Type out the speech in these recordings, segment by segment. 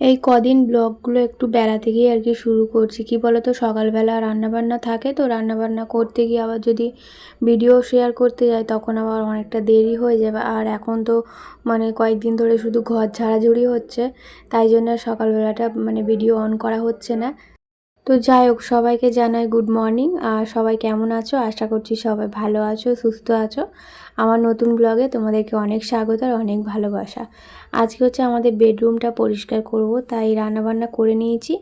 এই কদিন ব্লগগুলো একটু বেড়াতে গিয়ে আর কি শুরু করছি। কি বলো তো, সকালবেলা রান্নাবান্না থাকে, তো রান্নাবান্না করতে গিয়ে আবার যদি ভিডিও শেয়ার করতে যাই তখন আবার অনেকটা দেরি হয়ে যাবে। আর এখন তো মানে কয়েকদিন ধরে শুধু ঘর ঝাড়াঝুড়ি হচ্ছে, তাই জন্য সকালবেলাটা মানে ভিডিও অন করা হচ্ছে না। তো যাই হোক, সবাইকে জানাই গুড মর্নিং। আর সবাই কেমন আছো? আশা করছি সবাই ভালো আছো, সুস্থ আছো। আমার নতুন ব্লগে তোমাদেরকে অনেক স্বাগত আর অনেক ভালোবাসা। আজকে হচ্ছে আমাদের বেডরুমটা পরিষ্কার করব, তাই রান্নাবান্না করে নিয়েছি।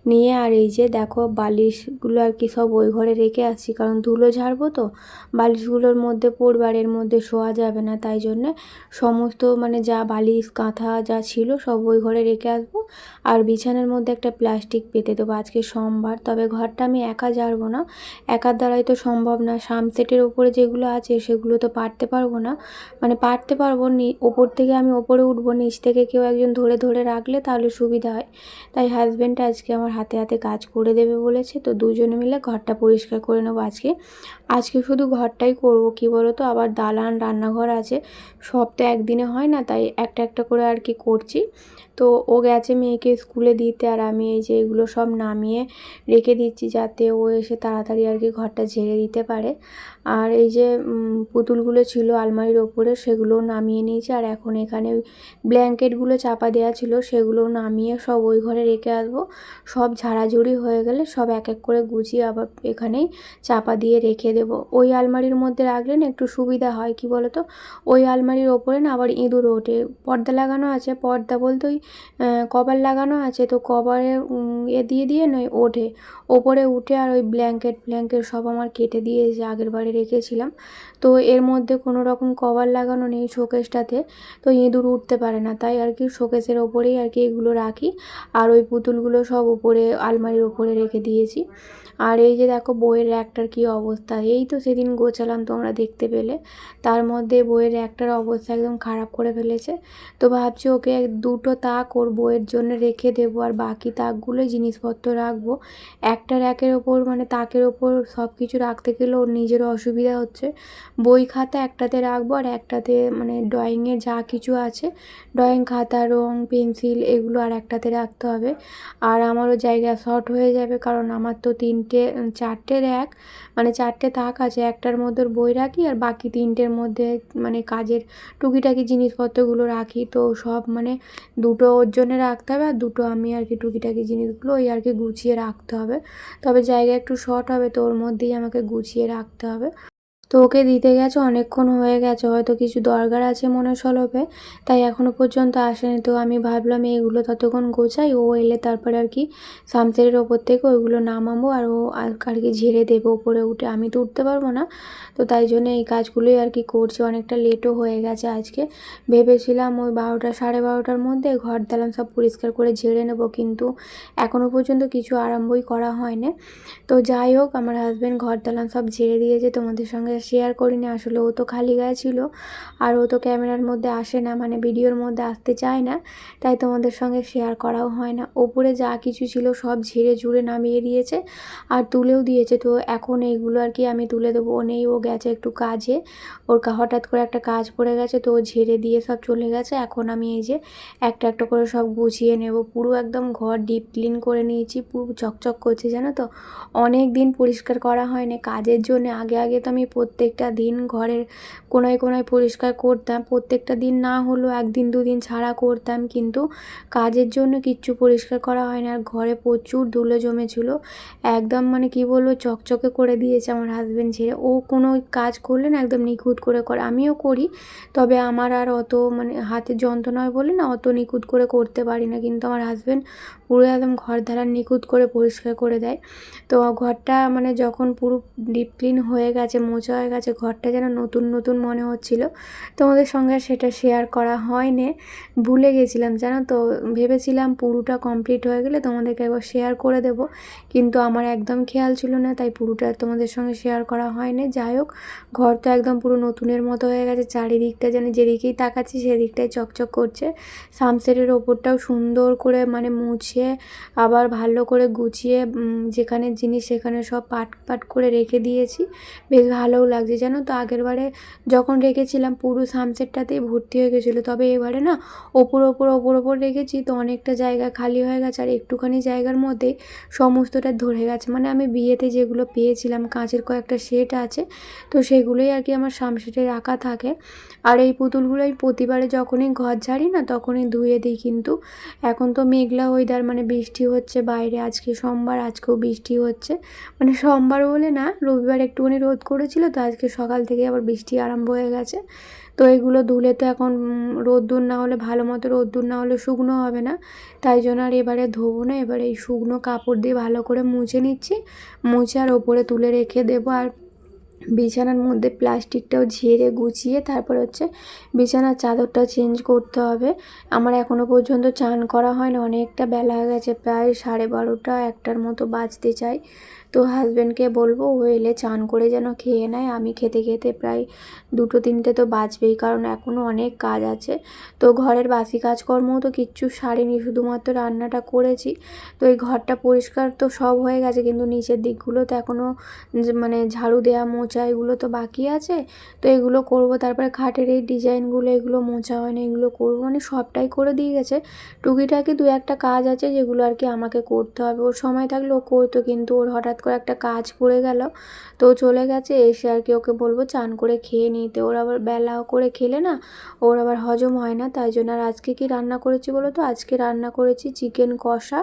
নিয়ে আর এই যে দেখো, বালিশগুলো আর কি সব ওই ঘরে রেখে আসছি, কারণ ধুলো ঝাড়বো তো বালিশগুলোর মধ্যে পড়বে আর এর মধ্যে শোয়া যাবে না। তাই জন্যে সমস্ত মানে যা বালিশ কাঁথা যা ছিল সব ওই ঘরে রেখে আসবো। আর বিছানার মধ্যে একটা প্লাস্টিক পেতে দেবো। আজকে সোমবার, তবে ঘরটা আমি একা ঝাড়বো না, একার দ্বারাই তো সম্ভব না। সামসেটের ওপরে যেগুলো আছে সেগুলো তো পারতে পারবো না, মানে পারতে পারবো ওপর থেকে আমি ওপরে উঠবো, নিচ থেকে কেউ একজন ধরে ধরে রাখলে তাহলে সুবিধা হয়। তাই হাজব্যান্ড আজকে আমার হাতে হাতে কাজ করে দেবে বলেছে, তো দুজনে মিলে ঘরটা পরিষ্কার করে নেবো আজকে। আজকে শুধু ঘরটাই করব, কি বলো তো, আবার দালান রান্নাঘর আছে, সব তো একদিনে হয় না, তাই একটা একটা করে আর কি করছি। তো ও গেছে মেয়েকে স্কুলে দিতে, আর আমি এই যে এগুলো সব নামিয়ে রেখে দিচ্ছি যাতে ও এসে তাড়াতাড়ি আর কি ঘরটা ঝেড়ে দিতে পারে। আর এই যে পুতুলগুলো ছিল আলমারির ওপরে, সেগুলোও নামিয়ে নিয়েছি। আর এখন এখানে ব্ল্যাঙ্কেটগুলো চাপা দেওয়া ছিল, সেগুলো নামিয়ে সব ওই ঘরে রেখে আসবো। সব ঝাড়াঝুড়ি হয়ে গেলে সব এক এক করে গুছিয়ে আবার এখানেই চাপা দিয়ে রেখে দেবো। ওই আলমারির মধ্যে রাখলে না একটু সুবিধা হয়, কি বলো তো, ওই আলমারির ওপরে না আবার ইঁদুর ওঠে। পর্দা লাগানো আছে, পর্দা বলতে ওই কভার লাগানো আছে, তো কভারের দিয়ে দিয়ে নয় ওঠে, ওপরে উঠে। আর ওই ব্ল্যাঙ্কেট ফ্ল্যাঙ্কেট সব আমার কেটে দিয়ে যে আগের বারে রেখেছিলাম, তো এর মধ্যে কোনো রকম কভার লাগানো নেই শোকেসটাতে, তো ইঁদুর উঠতে পারে না, তাই আর কি শোকেসের ওপরেই আর কি এগুলো রাখি। আর ওই পুতুলগুলো সব উপরে আলমারির ওপরে রেখে দিয়েছি। আর এই যে দেখো বইয়ের র্যাকটার কী অবস্থা, এই তো সেদিন গোছালাম তোমরা দেখতে পেলে, তার মধ্যে বইয়ের র্যাকটার অবস্থা একদম খারাপ করে ফেলেছে। তো ভাবছি ওকে দুটো তাক ওর বইয়ের জন্য রেখে দেবো, আর বাকি তাকগুলোই জিনিসপত্র রাখবো। একটা র্যাকের ওপর মানে তাকের ওপর সব কিছু রাখতে গেলে ওর নিজেরও অসুবিধা হচ্ছে। বই খাতা একটাতে রাখবো, আর একটাতে মানে ড্রয়িংয়ের যা কিছু আছে, ড্রয়িং খাতা রং পেন্সিল এগুলো আর একটাতে রাখতে হবে। আর আমারও জায়গা শর্ট হয়ে যাবে, কারণ আমার তো চারটে র্যাক মানে চারটে তাক আছে, একটার মধ্যে বই রাখি আর বাকি তিনটের মধ্যে মানে কাজের টুকিটাকি জিনিসপত্রগুলো রাখি। তো সব মানে দুটো ওর জন্যে রাখতে হবে, আর দুটো আমি আর কি টুকিটাকি জিনিসগুলো ওই আর কি গুছিয়ে রাখতে হবে। তবে জায়গা একটু শর্ট হবে, তো ওর মধ্যেই আমাকে গুছিয়ে রাখতে হবে। তো ওকে দিতে গেছে, অনেকক্ষণ হয়ে গেছে, হয়তো কিছু দরকার আছে মনে সলভে, তাই এখনও পর্যন্ত আসেনি। তো আমি ভাবলাম এইগুলো ততক্ষণ গোছাই, ও এলে তারপরে আর কি সামসেটের ওপর থেকে ওইগুলো নামাবো, আর ও আর কি ঝেড়ে দেবো উপরে উঠে, আমি তো উঠতে পারবো না। তো তাই জন্য এই কাজগুলোই আর কি করছি। অনেকটা লেটও হয়ে গেছে আজকে। ভেবেছিলাম ওই 12টা 12:30টার মধ্যে ঘর দালান সব পরিষ্কার করে ঝেড়ে নেবো, কিন্তু এখনও পর্যন্ত কিছু আরম্ভই করা হয়নি। তো যাই হোক, আমার হাজব্যান্ড ঘর দালান সব ঝেড়ে দিয়েছে, তোমাদের সঙ্গে শেয়ার করিনি আসলে, ও তো খালি গায়ে ছিল, আর ও তো ক্যামেরার মধ্যে আসে না, মানে ভিডিওর মধ্যে আসতে চায় না, তাই তোমাদের সঙ্গে শেয়ার করাও হয় না। ওপরে যা কিছু ছিল সব ঝেড়ে ঝুড়ে নামিয়ে দিয়েছে আর তুলেও দিয়েছে। তো এখন এইগুলো আর কি আমি তুলে দেবো। ও নেই, ও গেছে একটু কাজে, ওর হঠাৎ করে একটা কাজ পড়ে গেছে, তো ও ঝেড়ে দিয়ে সব চলে গেছে। এখন আমি এই যে একটা একটা করে সব গুছিয়ে নেব। পুরো একদম ঘর ডিপ ক্লিন করে নিয়েছি, পুরো চকচক করছে জানো তো। অনেক দিন পরিষ্কার করা হয়নি কাজের জন্য। আগে আগে তো আমি প্রত্যেকটা দিন ঘরের কোনায় কোনায় পরিষ্কার করতাম, প্রত্যেকটা দিন না হলেও একদিন দুদিন ছাড়া করতাম, কিন্তু কাজের জন্য কিচ্ছু পরিষ্কার করা হয় না। আর ঘরে প্রচুর ধুলো জমেছিল, একদম মানে কি বলবো চকচকে করে দিয়েছে আমার হাজব্যান্ড ছেড়ে। ও কোনো কাজ করলে না একদম নিখুঁত করে করে, আমিও করি, তবে আমার আর অত মানে হাতের যন্ত্রণা হয় বলে না অত নিখুঁত করে করতে পারি না, কিন্তু আমার হাজব্যান্ড পুরো একদম ঘর ধারা নিখুঁত করে পরিষ্কার করে দেয়। তো ঘরটা মানে যখন পুরো ডিপ ক্লিন হয়ে গেছে, মোছা হয়ে গেছে, ঘরটা যেন নতুন নতুন মনে হচ্ছিল। তোমাদের সঙ্গে সেটা শেয়ার করা হয়নি, ভুলে গেছিলাম জানো তো। ভেবেছিলাম পুরোটা কমপ্লিট হয়ে গেলে তোমাদেরকে একবার শেয়ার করে দেব, কিন্তু আমার একদম খেয়াল ছিল না, তাই পুরোটা তোমাদের সঙ্গে শেয়ার করা হয়নি। যাই হোক, ঘর তো একদম পুরো নতুনের মতো হয়ে গেছে, চারিদিকটা যেন যেদিকেই তাকাচ্ছি সেদিকটাই চকচক করছে। সানসেটের ওপরটাও সুন্দর করে মানে মুছে আবার ভালো করে গুছিয়ে যেখানে জিনিস সেখানে সব পাট পাট করে রেখে দিয়েছি, বেশ ভালোও লাগছে জানো তো। আগেরবারে যখন রেখেছিলাম পুরো সানসেটটাতেই ভর্তি হয়ে গেছিলো, তবে এবারে না ওপর রেখেছি তো অনেকটা জায়গা খালি হয়ে গেছে, আর একটুখানি জায়গার মধ্যেই সমস্তটা ধরে গেছে। মানে আমি বিয়েতে যেগুলো পেয়েছিলাম কাঁচের কয়েকটা সেট আছে, তো সেগুলোই আর কি আমার সামসেটে রাখা থাকে। আর এই পুতুলগুলো আমি প্রতিবারে যখনই ঘর ঝাড়ি না তখনই ধুয়ে দিই। কিন্তু এখন তো মেঘলা ওয়েদার, মানে বৃষ্টি হচ্ছে বাইরে, আজকে সোমবার, আজকেও বৃষ্টি হচ্ছে। মানে সোমবার বলে না, রবিবার একটুখানি রোদ করেছিল, তো আজকে সকাল থেকে আবার বৃষ্টি আরম্ভ হয়ে গেছে। তো এগুলো ধুলে তো এখন রোদ্দুর না হলে, ভালো মতো রোদ্দুর না হলে শুকনো হবে না, তাই জন্য আর এবারে ধোবো না। এবারে এই শুকনো কাপড় দিয়ে ভালো করে মুছে নিচ্ছি, মুছে আর ওপরে তুলে রেখে দেবো। আর বিছানার মধ্যে প্লাস্টিকটাও ঝেড়ে গুছিয়ে তারপর হচ্ছে বিছানার চাদরটা চেঞ্জ করতে হবে। আমার এখনও পর্যন্ত চান করা হয় না, অনেকটা বেলা হয়ে গেছে, প্রায় 12:30 1টার মতো বাজতে চাই। তো হাজব্যান্ডকে বলবো ও এলে চান করে যেন খেয়ে নেয়, আমি খেতে খেতে প্রায় 2টো 3টে তো বাজবেই, কারণ এখনও অনেক কাজ আছে। তো ঘরের বাসি কাজকর্মও তো কিচ্ছু সারিনি, শুধুমাত্র রান্নাটা করেছি। তো এই ঘরটা পরিষ্কার তো সব হয়ে গেছে, কিন্তু নিচের দিকগুলো তো এখনও মানে ঝাড়ু দেওয়া মোছা এগুলো তো বাকি আছে। তো এগুলো করব। তারপরে খাটের এই ডিজাইনগুলো, এগুলো মোছা হয় না, এগুলো করবো। মানে সবটাই করে দিয়ে গেছে, টুকিটাকি 2-1টা কাজ আছে যেগুলো আর কি আমাকে করতে হবে। ওর সময় থাকলে ও করতো, কিন্তু ওর হঠাৎ করে একটা কাজ পড়ে গেল, তো চলে গেছে। এসে আর কি ওকে বলবো চান করে খেয়ে নিতে, ওর আবার বেলা করে খেলে না ওর আবার হজম হয় না, তাই জন্য। আর আজকে কি রান্না করেছি বলো তো? আজকে রান্না করেছি চিকেন কষা,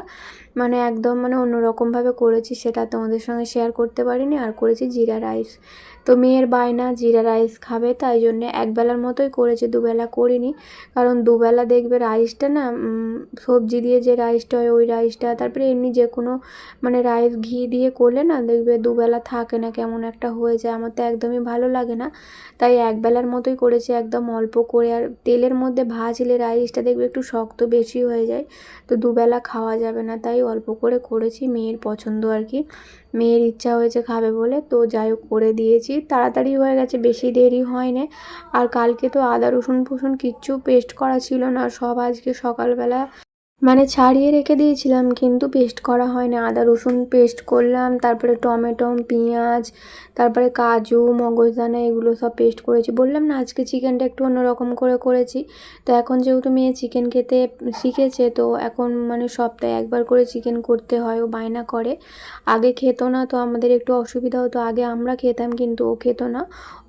মানে একদম মানে অন্যরকমভাবে করেছি, সেটা তোমাদের সঙ্গে শেয়ার করতে পারিনি। আর করেছি জিরা রাইস। তো মেয়ের বায়না জিরা রাইস খাবে, তাই জন্যে একবেলার মতোই করেছি, দুবেলা করিনি। কারণ দুবেলা দেখবে রাইসটা না, সবজি দিয়ে যে রাইসটা হয় ওই রাইসটা, তারপরে এমনি যে কোনো মানে রাইস ঘি দিয়ে করলে না দেখবে দুবেলা থাকে না, কেমন একটা হয়ে যায়, আমার তো একদমই ভালো লাগে না। তাই একবেলার মতোই করেছি, একদম অল্প করে। আর তেলের মধ্যে ভাজলে রাইসটা দেখবে একটু শক্ত বেশি হয়ে যায়, তো দুবেলা খাওয়া যাবে না, তাই অল্প করে করেছি। মেয়ের পছন্দ আর কি, মেয়ের ইচ্ছা হয়েছে খাবে বলে, তো যাই হোক করে দিয়েছি। তাড়াতাড়ি হয়ে গেছে, বেশি দেরি হয় না। আর কালকে তো আদা রসুন ফসুন কিচ্ছু পেস্ট করা ছিল না, সব আজকে সকালবেলা মানে ছাড়িয়ে রেখে দিয়েছিলাম, কিন্তু পেস্ট করা হয় না। আদা রসুন পেস্ট করলাম, তারপরে টমেটো, পেঁয়াজ, তারপরে কাজু, মগজদানা, এগুলো সব পেস্ট করেছি। বললাম না আজকে চিকেনটা একটু অন্যরকম করে করেছি। তো এখন যেহেতু মেয়ে চিকেন খেতে শিখেছে, তো এখন মানে সপ্তাহে একবার করে চিকেন করতে হয়, ও বায়না করে। আগে খেত না, তো আমাদের একটু অসুবিধা হতো। আগে আমরা খেতাম কিন্তু ও খেত না,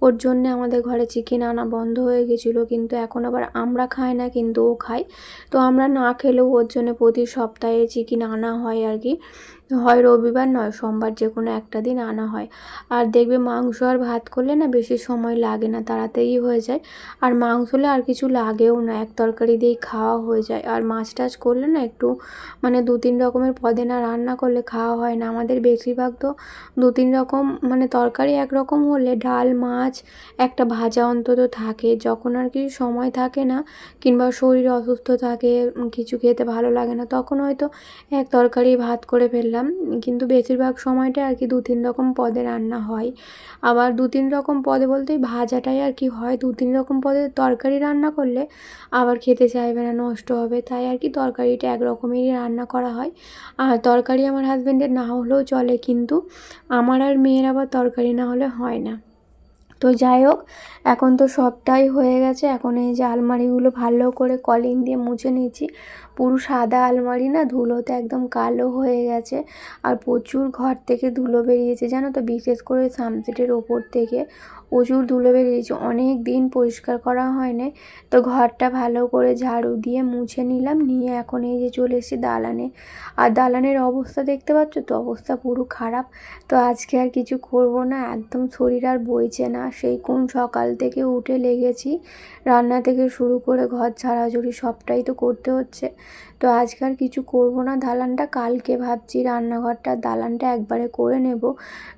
ওর জন্যে আমাদের ঘরে চিকেন আনা বন্ধ হয়ে গেছিলো। কিন্তু এখন আবার আমরা খাই না, কিন্তু ও খায়। তো আমরা না খেলেও ওর জন্য প্রতি সপ্তাহে চিকেন আনা হয় আর কি, হয় রবিবার নয় সোমবার, যে কোনো একটা দিন আনা হয়। আর দেখবে মাংস আর ভাত করলে না বেশি সময় লাগে না, তাড়াতাড়ি হয়ে যায়। আর মাংস হলে আর কিছু লাগেও না, এক তরকারি দিয়েই খাওয়া হয়ে যায়। আর মাছ টাছ করলে না একটু মানে 2-3 রকমের পদে না রান্না করলে খাওয়া হয় না। আমাদের বেশিরভাগ তো 2-3 রকম, মানে তরকারি একরকম হলে ডাল, মাছ, একটা ভাজা অন্তত থাকে। যখন আর কি সময় থাকে না কিংবা শরীর অসুস্থ থাকে, কিছু খেতে ভালো লাগে না, তখন হয়তো এক তরকারি ভাত করে ফেললাম। কিন্তু বেশিরভাগ সময়টা আর কি 2-3 রকম পদে রান্না হয়। আবার 2-3 রকম পদে বলতে ভাজাটাই আর কি হয়। 2-3 রকম পদে তরকারি রান্না করলে আবার খেতে চাইবে না, নষ্ট হবে, তাই আর কি তরকারিটা এক রকমেরই রান্না করা হয়। আর তরকারি আমার হাজব্যান্ডের না হলেও চলে, কিন্তু আমার আর মেয়ের আবার তরকারি না হলে হয় না। তো যাই হোক, এখন তো সবটাই হয়ে গেছে। এখন এই যে আলমারিগুলো ভালো করে কলিং দিয়ে মুছে নিয়েছি, পুরো সাদা আলমারি না, ধুলোতে একদম কালো হয়ে গেছে। আর প্রচুর ঘর থেকে ধুলো বেরিয়েছে জানো তো, বিশেষ করে সানসেটের ওপর থেকে প্রচুর ধুলো বেরিয়েছে, অনেক দিন পরিষ্কার করা হয় না। তো ঘরটা ভালো করে ঝাড়ু দিয়ে মুছে নিলাম, নিয়ে এখন এই যে চলে এসেছি দালানে। আর দালানের অবস্থা দেখতে পাচ্ছ তো, অবস্থা পুরো খারাপ। তো আজকে আর কিছু করব না, একদম শরীর আর বইছে না, সেই কোন সকাল থেকে উঠে লেগেছি, রান্না থেকে শুরু করে ঘর ঝাড়াঝুড়ি সবটাই তো করতে হচ্ছে। তো আজকে আর কিছু করব না, দালানটা কালকে ভাবছি রান্নাঘরটা দালানটা একবারে করে নেব।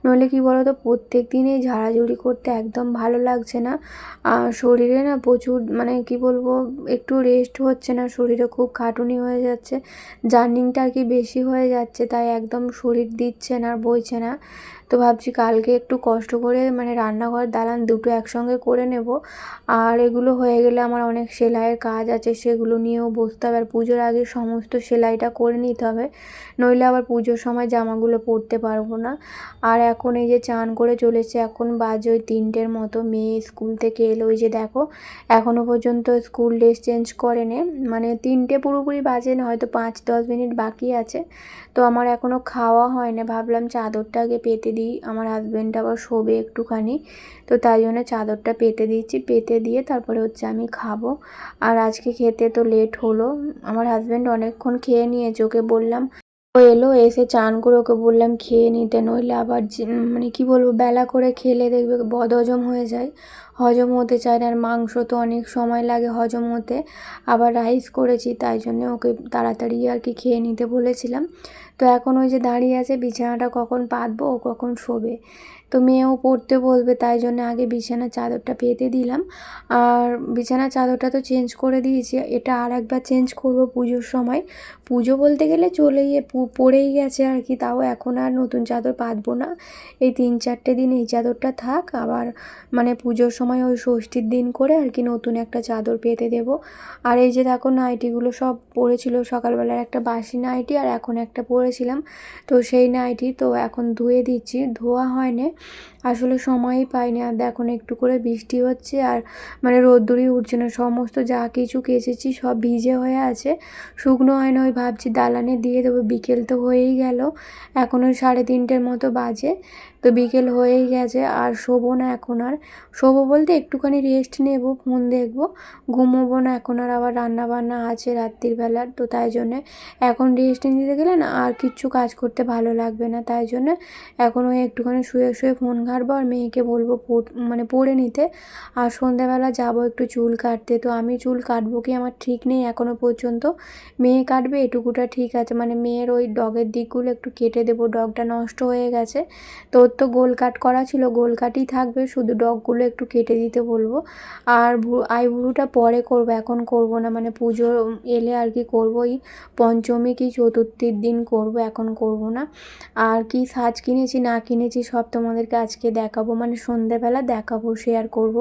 নইলে কি বলো তো, প্রত্যেক দিনই ঝাড়াঝুড়ি করতে একদম ভালো লাগছে না। আর শরীরে না প্রচুর মানে কি বলবো, একটু রেস্ট হচ্ছে না, শরীরে খুব খাটুনি হয়ে যাচ্ছে, জার্নিংটা আর কি বেশি হয়ে যাচ্ছে, তাই একদম শরীর দিচ্ছে না, আর বইছে না। তো ভাবছি কালকে একটু কষ্ট করে মানে রান্নাঘর দালান দুটো একসঙ্গে করে নেব। আর এগুলো হয়ে গেলে আমার অনেক সেলাইয়ের কাজ আছে, সেগুলো নিয়েও বসতে হবে। আর পুজোর আগে সমস্ত সেলাইটা করে নিতে হবে, নইলে আবার পুজোর সময় জামাগুলো পরতে পারবো না। আর এখন এই যে চান করে চলেছে, এখন বাজে ওই 3টের মতো। মেয়ে স্কুল থেকে এলো, ওই যে দেখো এখনও পর্যন্ত স্কুল ড্রেস চেঞ্জ করেনি, মানে 3টে পুরোপুরি বাজে না, হয়তো 5-10 মিনিট বাকি আছে। তো আমার এখনও খাওয়া হয় না, ভাবলাম চাদরটা আগে পেতে দিই, আমার হাজব্যান্ড আবার শোবে একটুখানি, তো তাই জন্য চাদরটা পেতে দিচ্ছি। পেতে দিয়ে তারপরে হচ্ছে আমি খাবো। আর আজকে খেতে তো লেট হলো, আমার হাজব্যান্ড অনেকক্ষণ খেয়ে নিয়েছে, ওকে বললাম, ও এলো এসে চান করে ওকে বললাম খেয়ে নিতে, নইলে আবার মানে কি বলবো, বেলা করে খেলে দেখবে বদহজম হয়ে যায়, হজম হতে চায় না। আর মাংস তো অনেক সময় লাগে হজম হতে, আবার রাইস করেছি, তাই জন্য ওকে তাড়াতাড়ি আর কি খেয়ে নিতে বলেছিলাম। তো এখন ওই যে দাঁড়িয়ে আছে, বিছানাটা কখন পাতবো, ও কখন শোবে। তো মেয়েও পড়তে বলবে, তাই জন্য আগে বিছানার চাদরটা পেতে দিলাম। আর বিছানার চাদরটা তো চেঞ্জ করে দিয়েছি, এটা আর একবার চেঞ্জ করবো পুজোর সময়। পুজো বলতে গেলে পড়েই গেছে আর কি, তাও এখন আর নতুন চাদর পাতবো না। এই 3-4টে দিন এই চাদরটা থাক, আবার মানে পুজোর সময় ওই ষষ্ঠীর দিন করে আর কি নতুন একটা চাদর পেতে দেব। আর এই যে দেখো নাইটিগুলো সব পরেছিল, সকালবেলার একটা বাসি নাইটি আর এখন একটা পরেছিলাম, তো সেই নাইটি তো এখন ধুয়ে দিচ্ছি। ধোয়া হয়নি, আসলে সময়ই পাইনি। আর দেখুন একটু করে বৃষ্টি হচ্ছে, আর মানে রোদ্দুরই উঠছে না, সমস্ত যা কিছু কেচেছি সব ভিজে হয়ে আছে, শুকনো হয় না। ওই ভাবছি দালানে দিয়ে দেবো, বিকেল তো হয়েই গেল, এখন ওই 3:30টের মতো বাজে, তো বিকেল হয়েই গেছে। আর শোবো না এখন, আর শোবো বলতে একটুখানি রেস্ট নেব, ফোন দেখবো, ঘুমোবো না এখন। আর আবার রান্না বান্না আছে রাত্রির বেলার, তো তাই জন্যে এখন রেস্ট নিতে গেলে না আর কিচ্ছু কাজ করতে ভালো লাগবে না, তাই জন্যে এখন ওই একটুখানি শুয়ে শুয়ে ফোন ঘাঁটবো, আর মেয়েকে বলবো মানে পড়ে নিতে। আর সন্ধ্যাবেলা যাবো একটু চুল কাটতে, তো আমি চুল কাটবো কি আমার ঠিক নেই এখনও পর্যন্ত, মেয়ে কাটবে এটুকুটা ঠিক আছে, মানে মেয়ের ওই ডগের দিকগুলো একটু কেটে দেবো, ডগটা নষ্ট হয়ে গেছে, তো ওর তো গোল কাট করা ছিল, গোল কাটই থাকবে, শুধু ডগগুলো একটু কেটে দিতে বলবো। আর আইব্রুটা পরে করব, এখন করব না, মানে পুজো এলে আর কি করবো, এই পঞ্চমী কি চতুর্থীর দিন করব, এখন করব না। আর কি সাজ কিনেছি না কিনেছি সব তোমাদেরকে আজকে দেখাবো, মানে সন্ধ্যেবেলা দেখাবো, শেয়ার করব।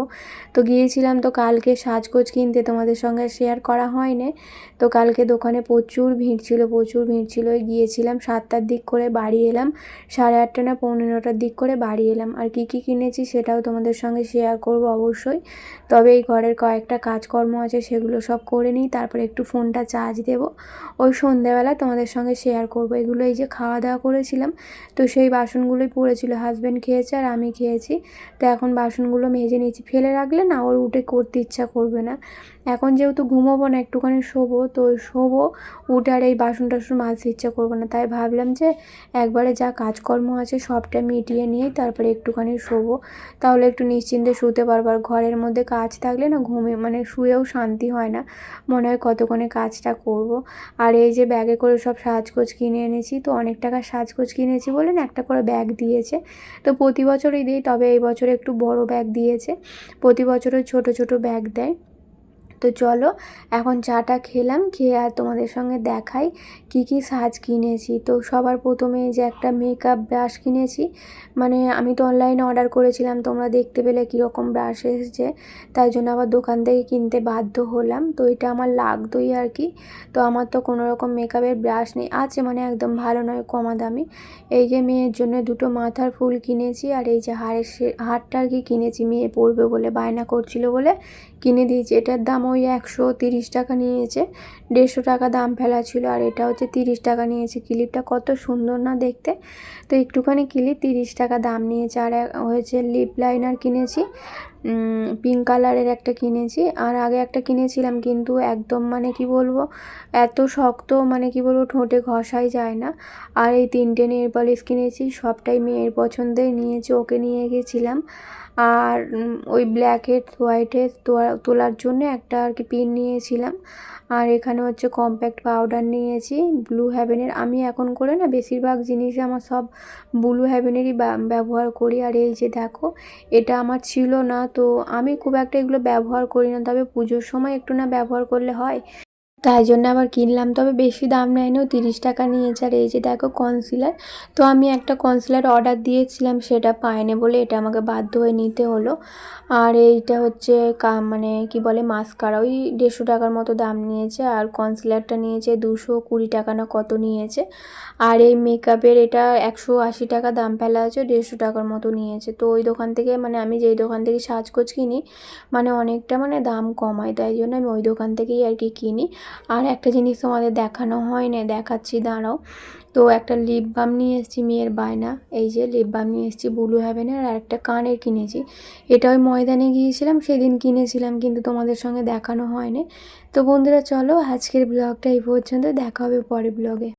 তো গিয়েছিলাম তো কালকে সাজগোজ কিনতে, তোমাদের সঙ্গে শেয়ার করা হয়নি। তো কালকে দোকানে প্রচুর ভিড় ছিল, প্রচুর ভিড় ছিল, গিয়েছিলাম 7টার দিক করে, বাড়ি এলাম 8:30 না 9:45টার দিক করে বাড়ি এলাম। আর কি কি কিনেছি সেটাও তোমাদের সঙ্গে শেয়ার করব অবশ্যই। তবে এই ঘরের কয়েকটা কাজকর্ম আছে, সেগুলো সব করে নিই, তারপরে একটু ফোনটা চার্জ দেবো, ওই সন্ধ্যেবেলা তোমাদের সঙ্গে শেয়ার করব। এগুলো এই যে খাওয়া দাওয়া করেছিলাম, তো সেই বাসনগুলোই পড়েছিল, হাজব্যান্ড খেয়েছে আর আমি খেয়েছি, তো এখন বাসনগুলো মেজে নিয়েছি। ফেলে রাখলে না ওর উঠে করতে ইচ্ছা করবে না। এখন যেহেতু ঘুমোবো না, একটুখানি শোবো, তো শোবো, উঠে আর এই বাসন টাসন মাজতে ইচ্ছা করবো না, তাই ভাবলাম যে একবারে যা কাজকর্ম আছে সবটা মিটিয়ে নিয়েই তারপরে একটুখানি শোবো, তাহলে একটু নিশ্চিন্তে শুতে পারবো। আর ঘরের মধ্যে কাজ থাকলে না ঘুমে মানে শুয়েও শান্তি হয় না, মনে হয় কতক্ষণে কাজটা করব। আর এই যে ব্যাগে করে সব সাজগোজ কিনে এনেছি, তো অনেক টাকার সাজগোজ কিনেছি বলে না একটা করে ব্যাগ দিয়েছে, তো প্রতি বছরই দিই, তবে এই বছর একটু বড় ব্যাগ দিয়েছে, প্রতি বছরই ছোট ছোট ব্যাগ দেয়। তো চলো এখন চাটা খেলাম, খেয়ে আর তোমাদের সঙ্গে দেখাই কি কি সাজ কিনেছি। তো সবার প্রথমে এই যে একটা মেকআপ ব্রাশ কিনেছি, মানে আমি তো অনলাইনে অর্ডার করেছিলাম, তোমরা দেখতে পেলে কীরকম ব্রাশ এসেছে, তাই জন্য আবার দোকান থেকে কিনতে বাধ্য হলাম। তো এটা আমার লাগতোই আর কি, তো আমার তো কোনো রকম মেকআপের ব্রাশ নেই, আছে মানে একদম ভালো নয়, কমা দামি। এই যে মেয়ের জন্য দুটো মাথার ফুল কিনেছি, আর এই যে হারটা আর কি কিনেছি, মেয়ে পরবে বলে বায়না করছিল বলে কিনে দিয়েছি। এটার দাম ওই 130 টাকা নিয়েছে, 150 টাকা দাম ফেলা ছিল, আর এটা হচ্ছে 30 টাকা নিয়েছে। ক্লিপটা কত সুন্দর না দেখতে, তো একটুখানি ক্লিপ 30 টাকা দাম নিয়েছে। আর হয়েছে লিপ লাইনার কিনেছি, পিঙ্ক কালারের একটা কিনেছি, আর আগে একটা কিনেছিলাম কিন্তু একদম মানে কি বলবো এত শক্ত, মানে কি বলবো ঠোঁটে ঘষাই যায় না। আর এই 3টে নেল পলিশ কিনেছি, সবটাই মেয়ের পছন্দের নিয়েছি, ওকে নিয়ে গেছিলাম। আর ওই ব্ল্যাক হেড হোয়াইট হেড তোলার জন্য একটা আর কি পিন নিয়েছিলাম। আর এখানে হচ্ছে কম্প্যাক্ট পাউডার নিয়েছি ব্লু হেভেনের, আমি এখন করে না বেশিরভাগ জিনিস আমার সব ব্লু হেভেনেরই ব্যবহার করি। আর এই যে দেখো এটা আমার ছিল না, তো আমি খুব একটা এগুলো ব্যবহার করি না, তবে পুজোর সময় একটু না ব্যবহার করলে হয়। তাই জন্য আবার কিনলাম, তবে বেশি দাম নেয়নি, 30 টাকা নিয়েছে। আর এই যে দেখো কনসিলার, তো আমি একটা কনসিলার অর্ডার দিয়েছিলাম, সেটা পাইনি বলে এটা আমাকে বাধ্য হয়ে নিতে হলো। আর এইটা হচ্ছে মানে কি বলে মাস্কারা, ওই 150 টাকার মতো দাম নিয়েছে। আর কনসিলারটা নিয়েছে 220 টাকা না কত নিয়েছে। আর এই মেকআপের এটা 180 টাকা দাম ফেলা আছে, 150 টাকার মতো নিয়েছে। তো ওই দোকান থেকে মানে আমি যেই দোকান থেকে সাজগোজ কিনি মানে অনেকটা মানে দাম কমায়, তাই জন্য আমি ওই দোকান থেকেই আর কি কিনি। আর একটা জিনিস তোমাদের দেখানো হয় না, দেখাচ্ছি দাঁড়াও। তো একটা লিপ বাম নিয়ে এসেছি, মেয়ের বায়না, এই যে লিপ বাম নিয়ে এসেছি ব্লু হেভেনের। আর একটা কানের কিনেছি, এটা ওই ময়দানে গিয়েছিলাম সেদিন কিনেছিলাম, কিন্তু তোমাদের সঙ্গে দেখানো হয়নি। তো বন্ধুরা চলো আজকের ব্লগটা এই পর্যন্ত, দেখা হবে পরের ব্লগে।